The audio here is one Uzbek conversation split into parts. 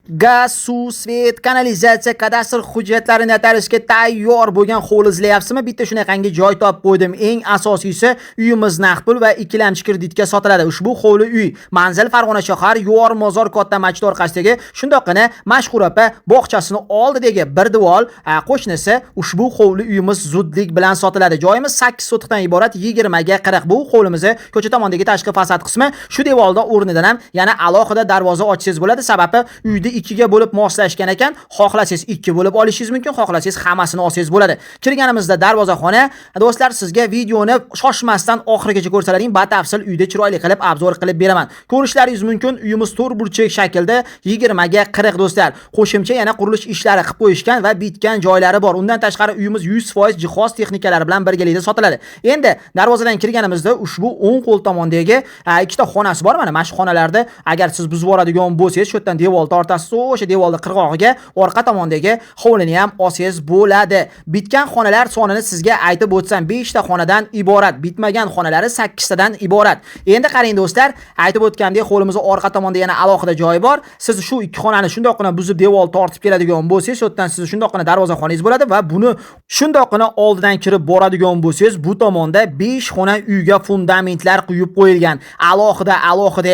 Gaz, suv, svet, kanalizatsiya, kadastr hujjatlarini notariusga tayyor bo'lgan hovli izlayapsizmi? Bitta shunaqangi joy topib qo'ydim. Eng asosiysi uyimiz naqd pul va ikkilamchi kreditga sotiladi. Ushbu hovli uy manzil Farg'ona shahar Yo'or Mozor katta masjid orqasidagi shundoqqina mashhur opa bog'chasini oldidagi bir devor qo'shnisi ushbu hovli uyimiz zudlik bilan sotiladi. Joyimiz 8 sotixdan iborat 20 ga 40. Bu hovlimizni ko'cha tomondagi tashqi fasad qismi shu devorning o'rnidan ham yana alohida darvoza ochsangiz bo'ladi. Sababi uyda 2 ga bo'lib moslashgan ekan. Xohlasangiz 2 bo'lib olishingiz mumkin, xohlasangiz hammasini olsangiz bo'ladi. Kirganimizda darvozaxona. Do'stlar, sizga videoni shoshmasdan oxirigacha ko'rsalaring, batafsil uyda chiroyli qilib obzor qilib beraman. Ko'rishlaringiz mumkin. Uyimiz to'rt burchak shaklda 20 ga 40 do'stlar. Qo'shimcha yana qurilish ishlari qilib qo'yishgan va bitgan joylari bor. Undan tashqari uyimiz 100% jihoz texnikalari bilan birgalikda sotiladi. Endi darvozadan kirganimizda ushbu o'ng qo'l tomondagi ikkita xonasi bor. Mana shu xonalarda agar siz buzib yuboradigan bo'lsangiz, shu yerdan devor tortasiz, o'sha devorning qirg'og'iga orqa tomondagi hovlini ham olsangiz bo'ladi. Bitgan xonalar sonini sizga aytib o'tsam, 5 ta xonadan iborat. Bitmagan xonalari 8 tadan iborat. Endi qarang do'stlar, aytib o'tgandek hovlimizning orqa tomonida yana alohida joy bor. Siz shu ikki xonani shundoqqina buzib devor tortib keladigan bo'lsangiz, shu yerdan siz shundoqqina darvozaxonangiz bo'ladi va buni shundoqqina oldidan kirib boradigan bo'lsangiz, bu tomonda 5 xona uyga fundamentlar quyib qo'yilgan. Alohida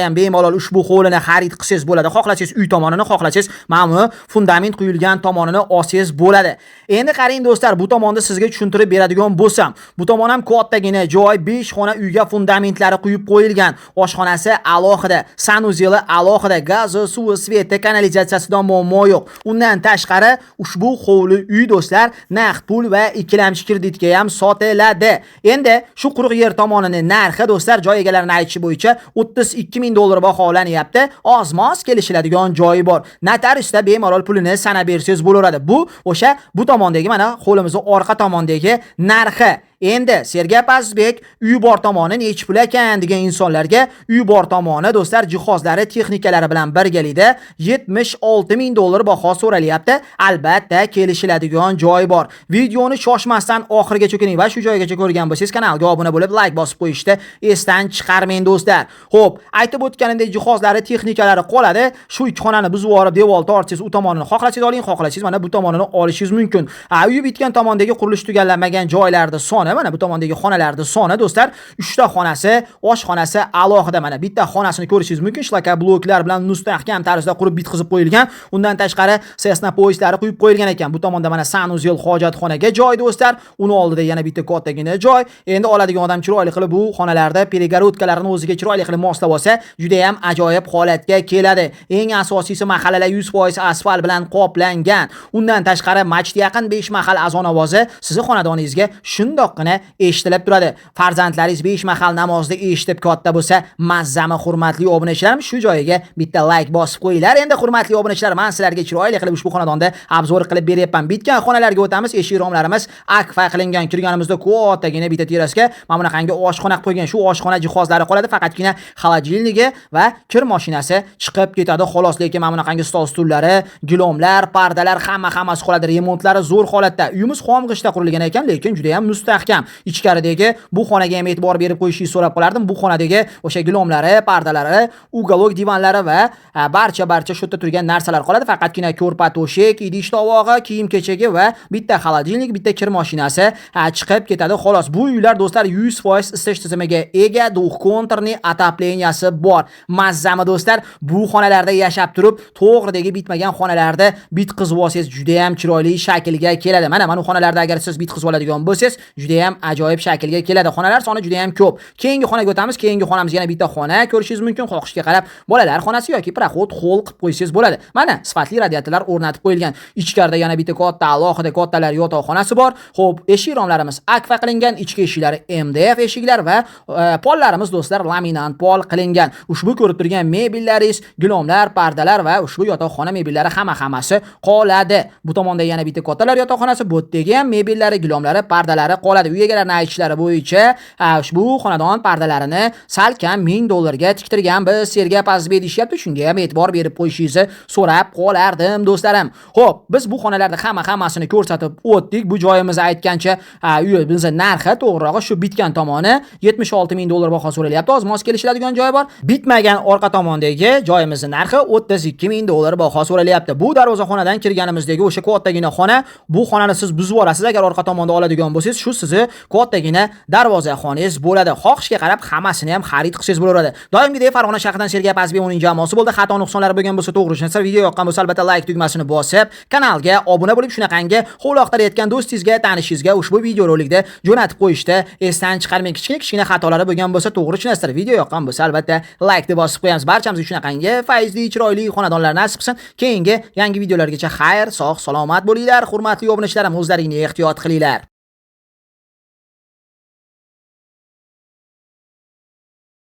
ham bemalol ushbu hovlini xarid qilsangiz bo'ladi. Xohlasangiz uy tomonini, xohlasangiz mana bu fundament quyilgan tomonini olsangiz bo'ladi. Endi qarang do'stlar, bu tomonda sizga tushuntirib beradigan bo'lsam, bu tomon ham kattagina joy, 5 xona uyga fundamentlari quyib qo'yilgan. Oshxonasi alohida, sanuzeli alohida, gazi, suvi, sveti, kanalizatsiyasidan muammo yo'q. Undan tashqari ushbu hovli uy do'stlar naqd pul va ikkilamchi kreditga ham sotiladi. Endi shu quruq yer tomonining narxi do'stlar, joy egalarining aytishi bo'yicha 32 ming dollar baholanyapti. Oz-moz kelishiladigan joyi bor. Notariusda bemalol pulini sanab bersangiz bo'laveradi. Bu o'sha bu tomondagi mana hovlimizning orqa tomondagi narxi. Endi Sergap Azizbek uy bor tomoni nechta pul ekan degan insonlarga uy bor tomoni do'stlar jihozlari, texnikalari bilan birgalikda 76 ming dollar baho so'ralyapti. Albatta kelishiladigan joy bor. Videoni shoshmasdan oxirigacha ko'ring va shu joygacha ko'rgan bo'lsangiz kanalga obuna bo'lib like bosib qo'yishni esdan chiqarmang do'stlar. Xo'p, aytib o'tganimdek jihozlari, texnikalari qoladi. Shu ikki xonani buzib yuborib devor tortsangiz, u tomonini xohlasangiz oling, xohlasangiz mana bu tomonini olishingiz mumkin. Uy bitgan tomondagi qurilish tugallanmagan joylarda soni, mana bu tomondagi xonalarning soni do'stlar 3 ta xonasi, oshxonasi alohida, mana bitta xonasini ko'rishingiz mumkin. Shlaka bloklar bilan mustahkam tarzda qurib bitkizib qo'yilgan. Undan tashqari sesna poyistlari quyib qo'yilgan ekan. Bu tomonda mana sanuzel hojatxonaga joy do'stlar. Uni oldida yana bitta kattagina joy. Endi oladigan odam chiroyli qilib bu xonalarda перегородкalarini o'ziga chiroyli qilib moslab olsa, juda ham ajoyib holatga keladi. Eng asosiysi mahallalar 100% asfalt bilan qoplangan. Undan tashqari masjid yaqin 5 mahal azon ovozi sizning xonadoningizga shundoqqina eshitilib turadi. Farzandlaringiz 5 mahal namozda eshitib katta bo'lsa, mazzami hurmatli obunachilarim, shu joyiga bitta like bosib qo'yinglar. Endi hurmatli obunachilar, men sizlarga chiroyli qilib ushbu xonadonda obzor qilib beryapman. Bitgan xonalarga o'tamiz. Eshik romlarimiz akfa qilingan. Kirganimizda kattagina bitta terasga mana bunaqangi oshxona qilib qo'ygan. Shu oshxona jihozlari qoladi, faqatgina xolodilnigi va kir mashinasi chiqib ketadi xolos. Lekin mana bunaqangi stol stullari, gilomlar, pardalar hammasi qoladi. Remontlari zo'r holatda. Uyimiz xom g'ishda qurilgan ekan, lekin juda ham mustahkam. Ichkaridagi bu xonaga ham e'tibor berib qo'yishingizni so'rab qolardim. Bu xonadagi o'sha gilomlari, pardalari, ugalok divanlari va barcha shu yerda turgan narsalar qoladi. Faqatgina ko'rpa to'shak, idish tovog'i, kiyim kechagi va bitta xolodilnik, bitta kir mashinasi chiqib ketadi xolos. Bu uylar do'stlar 100% isitish tizimiga ega, duxkontrni atapleniyasi bor. Mazzami do'stlar, bu xonalarda yashab turib, to'g'ridagi bitmagan xonalarda bitkizib olsangiz juda ham chiroyli shaklga keladi. Mana bu xonalarda agar siz bitkizib oladigan bo'lsangiz, juda ham ajoyib shaklga keladi. Xonalar soni juda ham ko'p. Keyingi xonaga o'tamiz. Keyingi xonamiz yana bitta xona ko'rishingiz mumkin. Xohishga qarab bolalar xonasi yoki proxod hol qilib qo'ysangiz bo'ladi. Mana sifatli radiatorlar o'rnatib qo'yilgan. Ichkarida yana bitta katta alohida kattalar yotoqxonasi bor. Xo'p, eshik romlarimiz akfa qilingan, ichki eshiklari MDF eshiklar va pollarimiz do'stlar laminant pol qilingan. Ushbu ko'rib turgan mebellaringiz, gilomlar, pardalar va ushbu yotoqxona mebellari hammasi qoladi. Bu tomonda yana bitta kattalar yotoqxonasi, bu yerdagi ham mebellari, gilomlari, pardalari qoladi. bo'ladi. Uy egalarining aytishlari bo'yicha ushbu xonadon pardalarini salkam $1000 ga tiktirgan. Biz Sergey Pazbey deyishyapti. Shunga ham e'tibor berib qo'yishingizni so'rab qolardim do'stlarim. Xo'p, biz bu xonalarda hammasini ko'rsatib o'tdik. Bu joyimiz aytgancha uyimiz narxi to'g'rirog'i shu bitgan tomoni $76,000 baho so'ralyapti. Oz mos kelishadigan joyi bor. Bitmagan orqa tomondagi joyimizning narxi $32,000 baho so'ralyapti. Bu darvozaxonadan kirganimizdagi o'sha kattagina xona. Bu xonani siz buzib olasiz agar orqa tomonda oladigan bo'lsangiz, shu sizni kattagina darvozaxonangiz bo'ladi. Xohishga qarab hammasini ham xarid qilsangiz bo'laveradi. Doimgidek Farg'ona shahridan Sergey Pazbey uning jamoasi bo'ldi. Xato nuqsonlari bo'lgan bo'lsa to'g'ri tushunsa, video yoqqan bo'lsa albatta like tugmasini bosib, kanalga obuna bo'lib shunaqangi xulloqtirayotgan do'stingizga, tanishingizga ushbu video rolikda jo'natib qo'yishda esdan chiqarmang. Kichkina xatolari bo'lgan bo'lsa to'g'ri tushunasizlar. Video yoqqan bo'lsa albatta like deb bosib qo'yamiz. Barchamizga shunaqangi fayzli, chiroyli xonadonlar nasib qilsin. Keyingi yangi videolargacha xayr, sog', salomat bo'linglar. Hurmatli obunachilarim, o'zlaringni ehtiyot qilinglar.